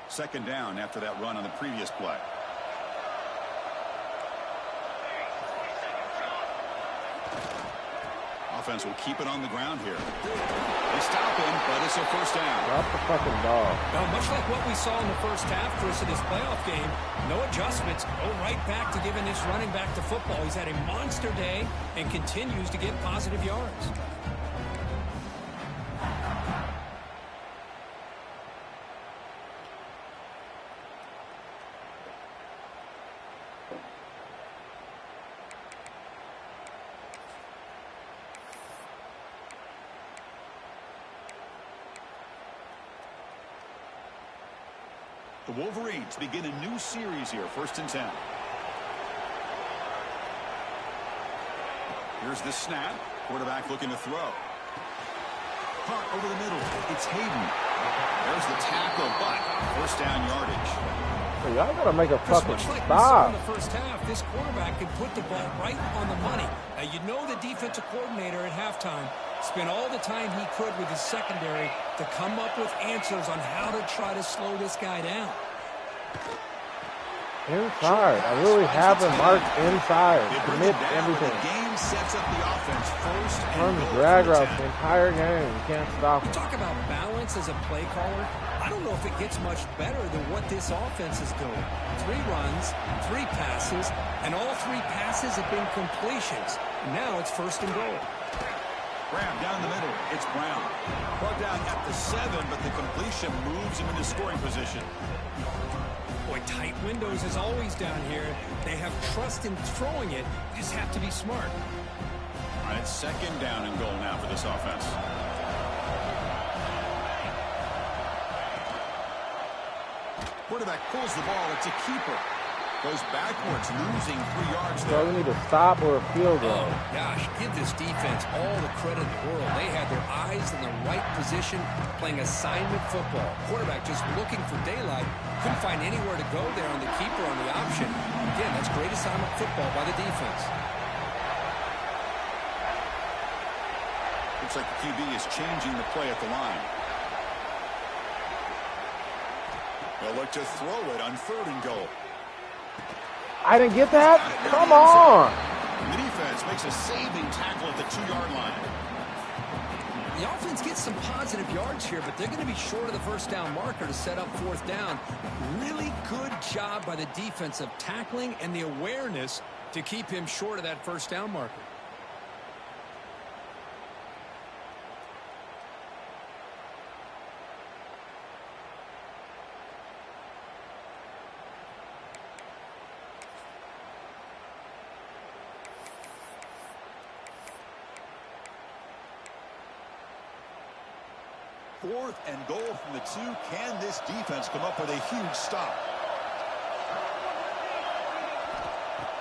Second down after that run on the previous play. Offense will keep it on the ground here. They stop him, but it's a first down. Drop the fucking ball. Well, much like what we saw in the first half, Chris, of this playoff game, no adjustments. Go right back to giving this running back to football. He's had a monster day and continues to get positive yards. The Wolverines begin a new series here, 1st and 10. Here's the snap. Quarterback looking to throw. Punt over the middle. It's Hayden. There's the tackle, but first down yardage. So y'all gotta make a fucking Much like we saw in stop. the first half, this quarterback can put the ball right on the money. Now, you know the defensive coordinator at halftime spent all the time he could with his secondary to come up with answers on how to try to slow this guy down. Inside. I really have him marked inside. They bring Commit it down, everything. but the game sets up the offense first and Runs goal drag from the routes 10. the entire game. You can't stop You him. talk about balance as a play caller. I don't know if it gets much better than what this offense is doing. 3 runs, 3 passes, and all 3 passes have been completions. Now it's first and goal. Grab down the middle. It's Brown. Brought down at the 7, but the completion moves him into scoring position. Boy, tight windows as always down here. They have trust in throwing it. You just have to be smart. All right, it's second down and goal now for this offense. Quarterback pulls the ball. It's a keeper. Goes backwards, losing 3 yards there. So we need to stop or a field goal. Oh, gosh, give this defense all the credit in the world. They had their eyes in the right position, playing assignment football. Quarterback just looking for daylight. Couldn't find anywhere to go there on the keeper on the option. Again, that's great assignment football by the defense. Looks like the QB is changing the play at the line. They'll look to throw it on 3rd and goal. I didn't get that? Come on. The defense makes a saving tackle at the 2-yard line. The offense gets some positive yards here, but they're going to be short of the first down marker to set up 4th down. Really good job by the defense of tackling and the awareness to keep him short of that first down marker. Fourth and goal from the 2. Can this defense come up with a huge stop?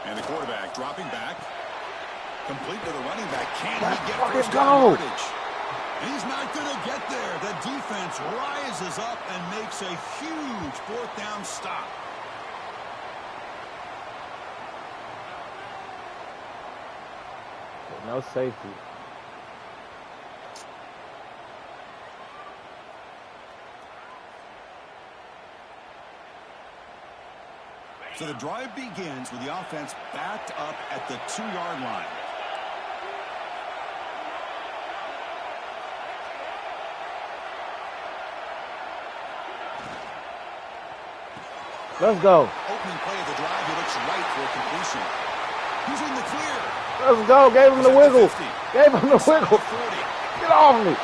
And the quarterback dropping back. Complete to the running back. Can he get first down yardage? And he's not going to get there. The defense rises up and makes a huge 4th down stop. No safety. So the drive begins with the offense backed up at the 2-yard line. Let's go. Opening play of the drive, he looks right for a completion. He's in the clear. Let's go. Gave him the wiggle. Gave him the wiggle. Get off me. A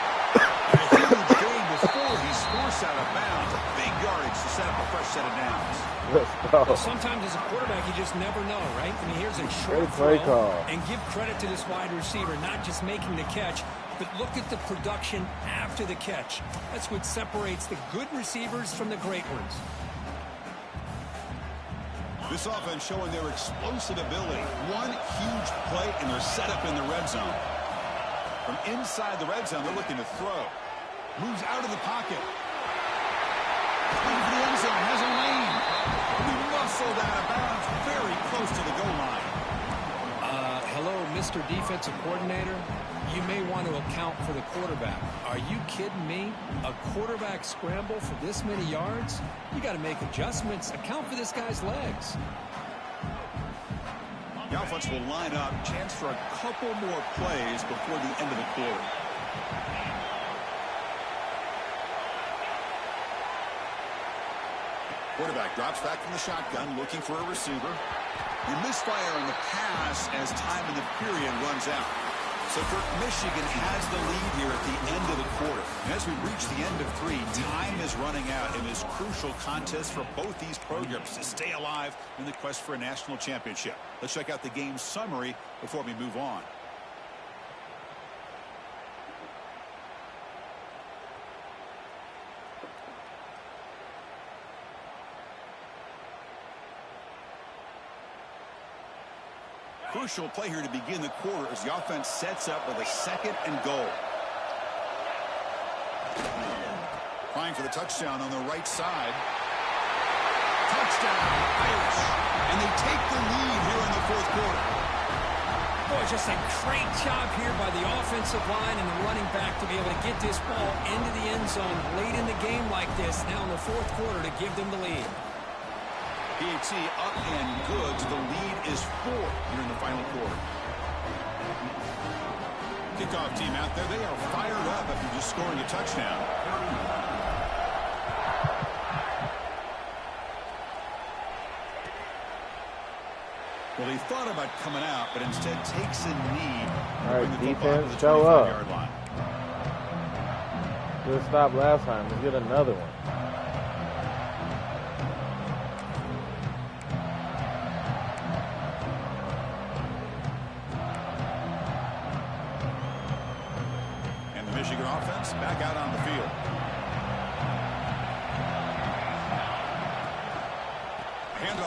huge gain before he forced out of bounds. A big yardage to set up a fresh set of downs. Let's go. Well, sometimes as a quarterback, you just never know, right? I mean, here's a short Great play throw, call. and give credit to this wide receiver, not just making the catch, but look at the production after the catch. That's what separates the good receivers from the great ones. This offense showing their explosive ability. One huge play, and they're set up in the red zone. From inside the red zone, they're looking to throw. Moves out of the pocket. Looking for the end zone, has a lane. We muscled out of bounds, very close to the goal line. Hello, Mr. Defensive Coordinator. You may want to account for the quarterback. Are you kidding me? A quarterback scramble for this many yards? You got to make adjustments. Account for this guy's legs. The offense will line up. Chance for a couple more plays before the end of the quarter. Quarterback drops back from the shotgun, looking for a receiver. You misfire on the pass as time in the period runs out. So Michigan has the lead here at the end of the quarter. And as we reach the end of 3, time is running out in this crucial contest for both these programs to stay alive in the quest for a national championship. Let's check out the game summary before we move on. Crucial play here to begin the quarter as the offense sets up with a 2nd and goal. Trying for the touchdown on the right side. Touchdown, Irish. And they take the lead here in the 4th quarter. Boy, just a great job here by the offensive line and the running back to be able to get this ball into the end zone late in the game like this, now in the 4th quarter, to give them the lead. PAT up and good. So the lead is 4 here in the final quarter. Kickoff team out there. They are fired up after just scoring a touchdown. Well, he thought about coming out, but instead takes a knee. All right, defense, show up. Good stop last time. Let's get another one.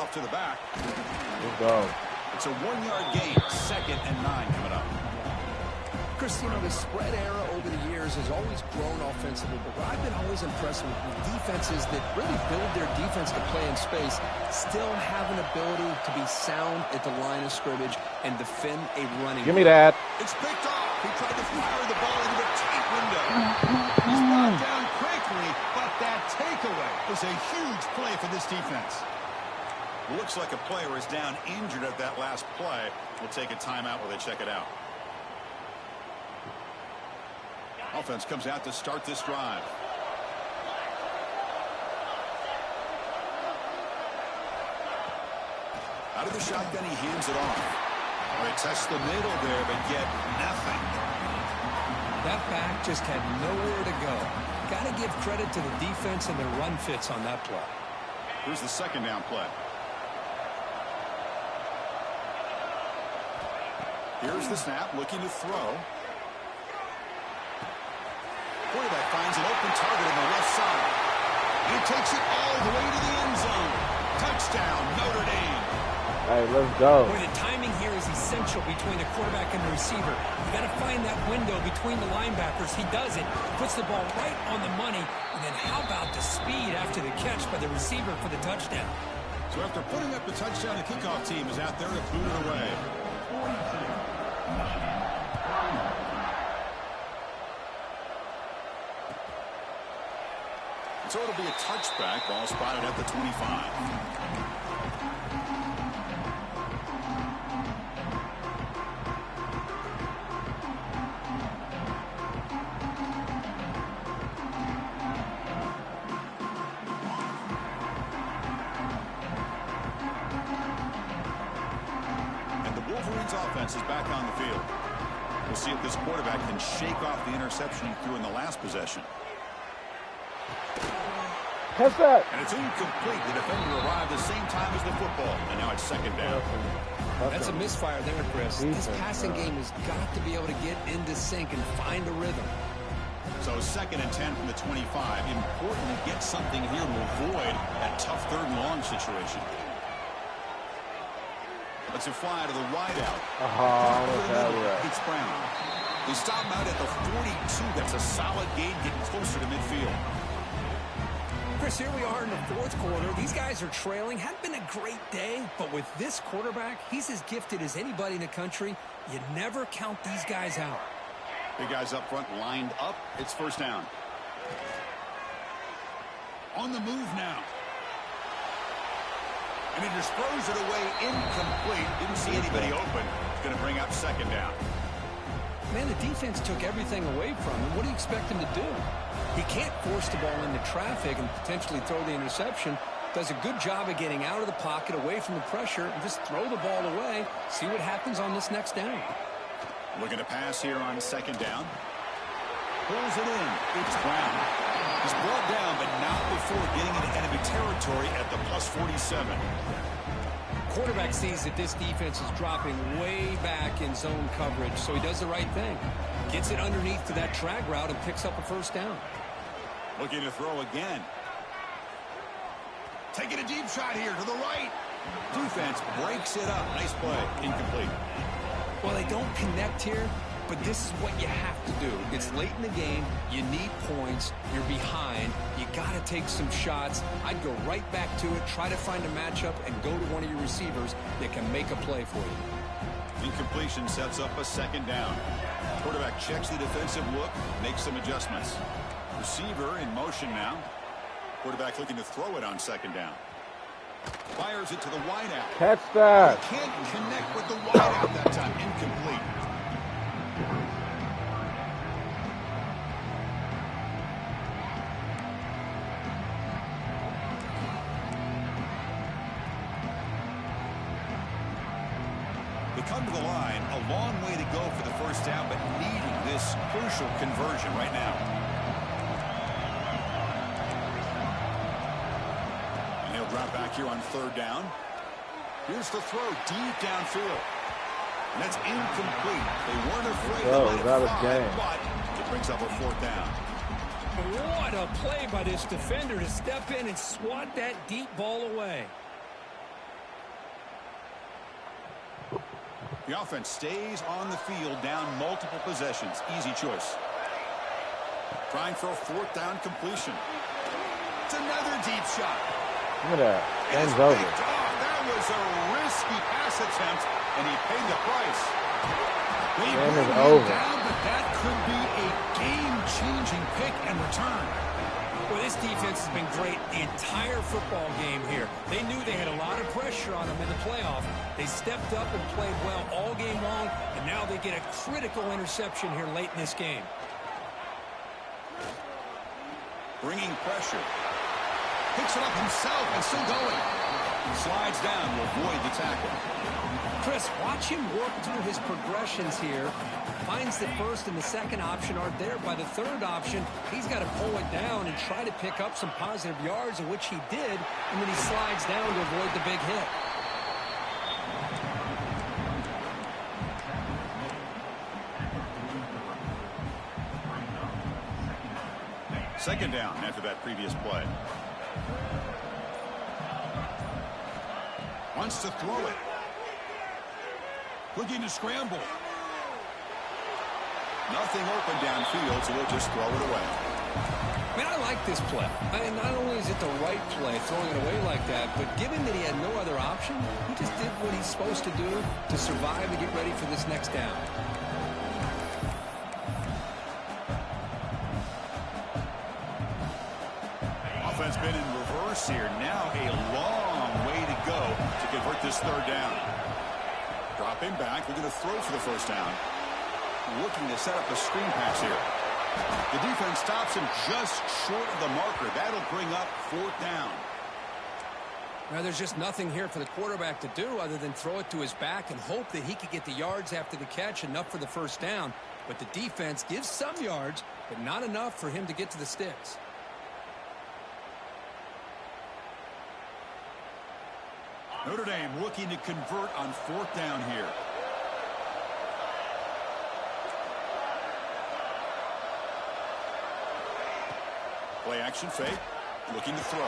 off to the back. Let's go. It's a 1-yard gain. 2nd and 9 coming up. Chris, you know, the spread era over the years has always grown offensively, but what I've been always impressed with defenses that really build their defense to play in space still have an ability to be sound at the line of scrimmage and defend a running. Give me that. It's picked off. He tried to fire the ball into a tight window. He's brought down quickly, but that takeaway was a huge play for this defense. Looks like a player is down injured at that last play. We'll take a timeout while they check it out. Offense comes out to start this drive. Out of the shotgun, he hands it off. They test the middle there, but get nothing. That back just had nowhere to go. Got to give credit to the defense and their run fits on that play. Here's the 2nd down play. Here's the snap, looking to throw. Quarterback finds an open target on the left side. He takes it all the way to the end zone. Touchdown, Notre Dame. Hey, let's go. Boy, the timing here is essential between the quarterback and the receiver. You got to find that window between the linebackers. He does it, puts the ball right on the money, and then how about the speed after the catch by the receiver for the touchdown? So after putting up the touchdown, the kickoff team is out there to boot it away. So it'll be a touchback. Ball spotted at the 25. And the Wolverines offense is back on the field. We'll see if this quarterback can shake off the interception he threw in the last possession. Catch that. And it's incomplete. The defender arrived the same time as the football. And now it's 2nd down. That's a misfire there, Chris. This passing game has got to be able to get into sync and find a rhythm. So 2nd and 10 from the 25. Important to get something here to avoid that tough 3rd and long situation. Let's it fly to the wideout. It's Brown. They stop him out at the 42. That's a solid gain, getting closer to midfield. Chris, here we are in the 4th quarter. These guys are trailing. Hadn't been a great day, but with this quarterback, he's as gifted as anybody in the country. You never count these guys out. Big guys up front lined up. It's 1st down. On the move now. And he just throws it away incomplete. Didn't see anybody open. It's going to bring up 2nd down. Man, the defense took everything away from him. What do you expect him to do? He can't force the ball into traffic and potentially throw the interception. Does a good job of getting out of the pocket, away from the pressure, and just throw the ball away. See what happens on this next down. Looking to pass here on 2nd down. Pulls it in. It's Brown. He's brought down, but not before getting into enemy territory at the +47. Quarterback sees that this defense is dropping way back in zone coverage, so he does the right thing. Gets it underneath to that drag route and picks up a 1st down. Looking to throw again. Taking a deep shot here to the right. Defense breaks it up. Nice play. Incomplete. Well, they don't connect here, but this is what you have to do. It's late in the game. You need points. You're behind. You got to take some shots. I'd go right back to it, try to find a matchup, and go to one of your receivers that can make a play for you. Incompletion sets up a 2nd down. Quarterback checks the defensive look, makes some adjustments. Receiver in motion now. Quarterback looking to throw it on 2nd down. Fires it to the wideout. Catch that. Can't connect with the wideout that time. Incomplete. They come to the line, a long way to go for the 1st down, but needing this crucial conversion right now. And he'll drop back here on 3rd down. Here's the throw deep downfield. And that's incomplete. They weren't afraid to let it fly, but it brings up a 4th down. What a play by this defender to step in and swat that deep ball away. The offense stays on the field down multiple possessions. Easy choice. Trying for a 4th down completion. It's another deep shot. Look at that. Game's over. That was a risky pass attempt, and he paid the price. They Game bring is him over. down, but that could be a game-changing pick and return. Well, this defense has been great the entire football game here. They knew they had a lot of pressure on them in the playoff. They stepped up and played well all game long, and now they get a critical interception here late in this game. Bringing pressure. Picks it up himself and still going. Slides down to avoid the tackle. Chris, watch him work through his progressions here. Finds the first and the second option aren't there. By the third option, he's got to pull it down and try to pick up some positive yards, of which he did, and then he slides down to avoid the big hit. Second down after that previous play. Wants to throw it. Looking to scramble. Nothing open downfield, so we'll just throw it away. Man, I like this play. Not only is it the right play, throwing it away like that, but given that he had no other option, he just did what he's supposed to do to survive and get ready for this next down. Offense been in reverse here. Now a long way to go to convert this 3rd down. Drop him back. We're going to throw for the 1st down. Looking to set up a screen pass here. The defense stops him just short of the marker. That'll bring up 4th down. Now, there's just nothing here for the quarterback to do other than throw it to his back and hope that he could get the yards after the catch, enough for the 1st down. But the defense gives some yards, but not enough for him to get to the sticks. Notre Dame looking to convert on 4th down here. Play action fake. Looking to throw.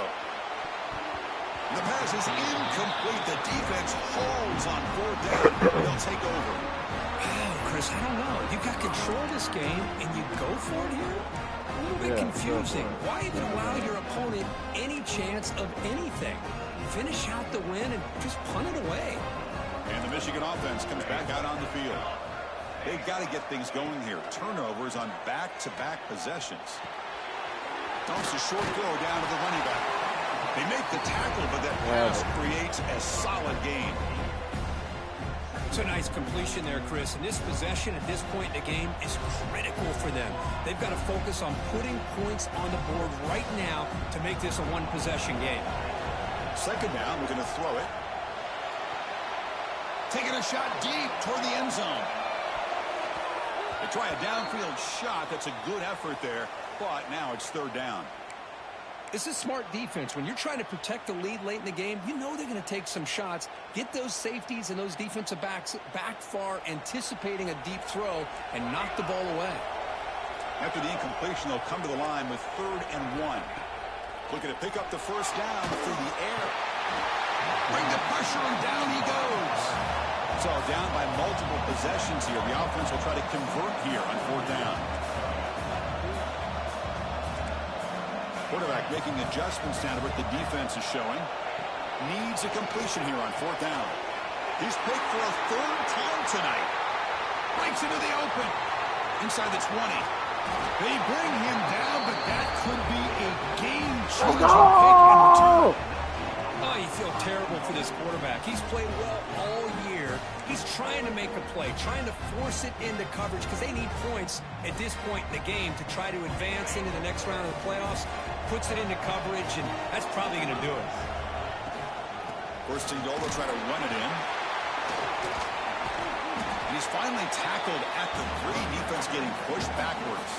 The pass is incomplete. The defense holds on 4th down. They'll take over. Wow, Chris, I don't know. You got control of this game, and you go for it here? A little bit confusing. Why even allow your opponent any chance of anything? Finish out the win and just punt it away. And the Michigan offense comes back out on the field. They've got to get things going here. Turnovers on back-to-back possessions. Dumps a short throw down to the running back. They make the tackle, but that pass creates a solid gain. It's a nice completion there, Chris. And this possession at this point in the game is critical for them. They've got to focus on putting points on the board right now to make this a one-possession game. Second down, we're going to throw it. Taking a shot deep toward the end zone. They try a downfield shot. That's a good effort there, but now it's 3rd down. This is smart defense. When you're trying to protect the lead late in the game, you know they're going to take some shots, get those safeties and those defensive backs back far, anticipating a deep throw, and knock the ball away. After the incompletion, they'll come to the line with 3rd and 1. Looking to pick up the 1st down through the air. Bring the pressure, and down he goes. So down by multiple possessions here. The offense will try to convert here on 4th down. Quarterback making adjustments down to what the defense is showing. Needs a completion here on 4th down. He's picked for a 3rd time tonight. Breaks into the open. Inside the 20. They bring him down, but that could be a game-changing pick in return. Oh, you feel terrible for this quarterback. He's played well all year. He's trying to make a play, trying to force it into coverage because they need points at this point in the game to try to advance into the next round of the playoffs. Puts it into coverage, and that's probably going to do it. First and goal, they'll try to run it in. And he's finally tackled at the 3. Defense getting pushed backwards.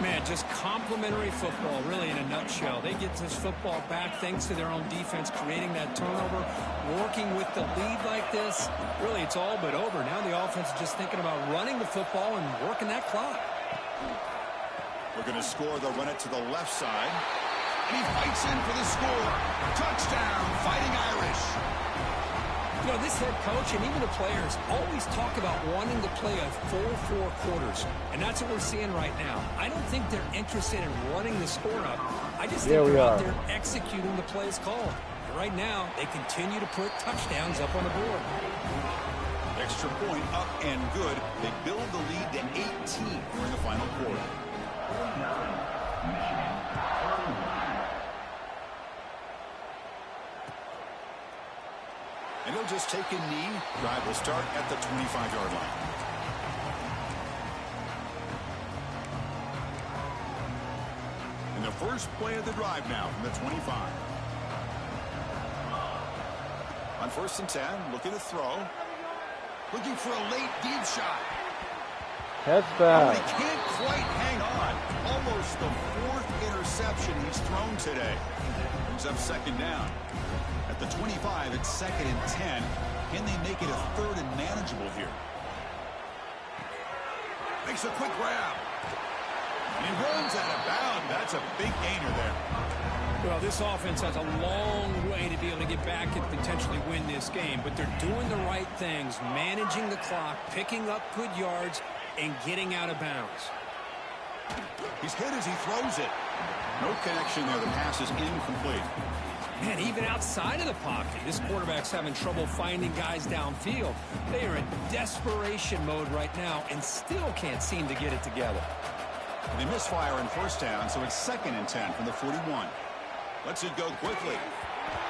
Man, just complimentary football, really, in a nutshell. They get this football back thanks to their own defense, creating that turnover, working with the lead like this. Really, it's all but over. Now the offense is just thinking about running the football and working that clock. We're going to score. They'll run it to the left side. And he fights in for the score. Touchdown, Fighting Irish. You know, this head coach and even the players always talk about wanting to play a full 4 quarters, and that's what we're seeing right now. I don't think they're interested in running the score up. I just think they're out there executing the plays called. And right now, they continue to put touchdowns up on the board. Extra point up and good. They build the lead to 18 during the final quarter. And he'll just take a knee. Drive will start at the 25-yard line. And the first play of the drive now from the 25. On 1st and 10, looking to throw. Looking for a late deep shot. That's bad. He can't quite hang on. Almost the 4th interception he's thrown today. Brings up 2nd down. At the 25, it's 2nd and 10. Can they make it a 3rd and manageable here? Makes a quick grab. And he runs out of bounds. That's a big gainer there. Well, this offense has a long way to be able to get back and potentially win this game, but they're doing the right things, managing the clock, picking up good yards, and getting out of bounds. He's hit as he throws it. No connection there. The pass is incomplete. Man, even outside of the pocket, this quarterback's having trouble finding guys downfield. They are in desperation mode right now and still can't seem to get it together. They misfire in 1st down, so it's 2nd and 10 from the 41. Lets it go quickly.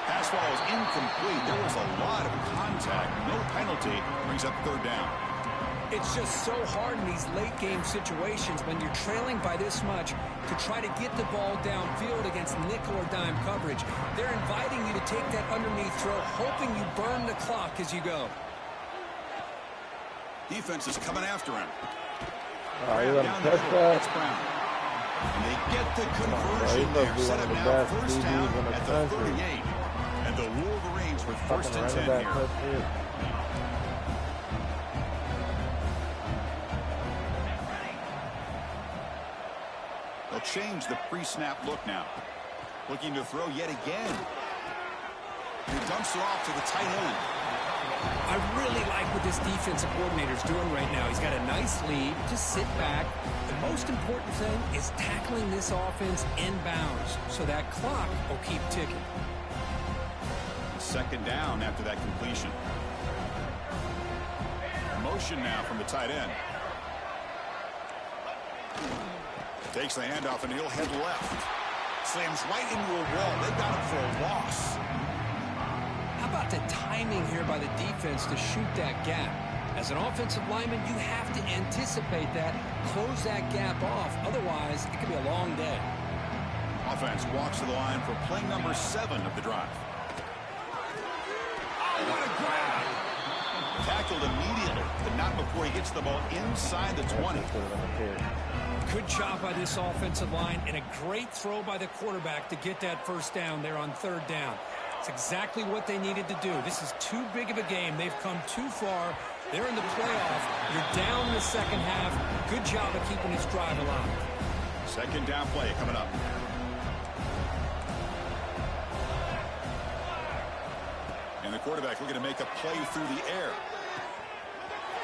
Pass ball is incomplete. There was a lot of contact. No penalty. Brings up 3rd down. It's just so hard in these late-game situations when you're trailing by this much to try to get the ball downfield against nickel or dime coverage. They're inviting you to take that underneath throw, hoping you burn the clock as you go. Defense is coming after him. You let him catch that. And they get the conversion there. Set up now 1st down at the 38. And the Wolverines with 1st and 10 here. They'll change the pre-snap look now. Looking to throw yet again. He dumps it off to the tight end. I really like what this defensive coordinator's doing right now. He's got a nice lead. Just sit back. The most important thing is tackling this offense inbounds so that clock will keep ticking. 2nd down after that completion. Motion now from the tight end. Takes the handoff and he'll head left. Slams right into a wall. They got him for a loss. How about the timing here by the defense to shoot that gap? As an offensive lineman, you have to anticipate that, close that gap off. Otherwise, it could be a long day. Offense walks to the line for play number 7 of the drive. Oh, what a grab! Tackled immediately, but not before he gets the ball inside the 20. Good job by this offensive line and a great throw by the quarterback to get that 1st down there on 3rd down. It's exactly what they needed to do. This is too big of a game. They've come too far. They're in the playoff. You're down in the 2nd half. Good job of keeping this drive alive. 2nd down play coming up. And the quarterback looking to make a play through the air.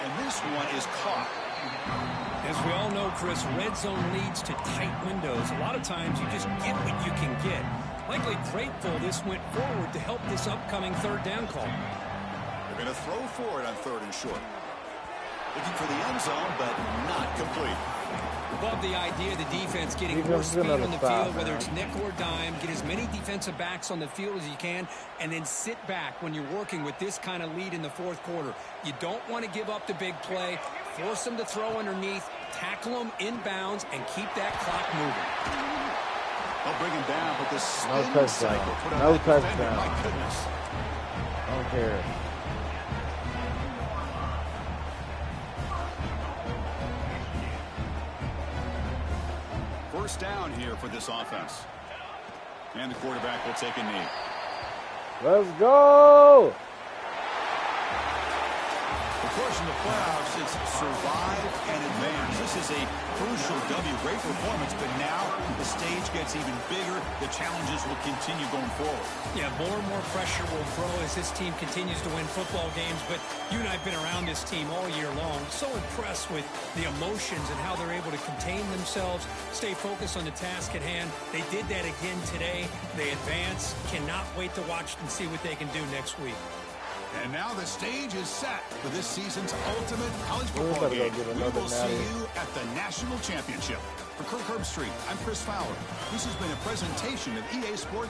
And this one is caught. As we all know, Chris, red zone leads to tight windows. A lot of times you just get what you can get. Likely grateful this went forward to help this upcoming 3rd down call. They're going to throw for it on 3rd and short. Looking for the end zone, but not complete. Love the idea of the defense getting more speed on the field, whether it's nickel or dime. Get as many defensive backs on the field as you can, and then sit back when you're working with this kind of lead in the 4th quarter. You don't want to give up the big play. Force them to throw underneath, tackle them inbounds, and keep that clock moving. They'll bring him down, but this spin cycle put on No that defender. touchdown. My goodness. I don't care. First down here for this offense. And the quarterback will take a knee. Let's go! The Of course, in the playoffs, it's survive and advance. This is a crucial W. Great performance, but now the stage gets even bigger. The challenges will continue going forward. Yeah, more and more pressure will grow as this team continues to win football games, but you and I have been around this team all year long. So impressed with the emotions and how they're able to contain themselves, stay focused on the task at hand. They did that again today. They advance. Cannot wait to watch and see what they can do next week. And now the stage is set for this season's ultimate college football game. We will see you at the National Championship. For Kirk Herbstreit, I'm Chris Fowler. This has been a presentation of EA Sports.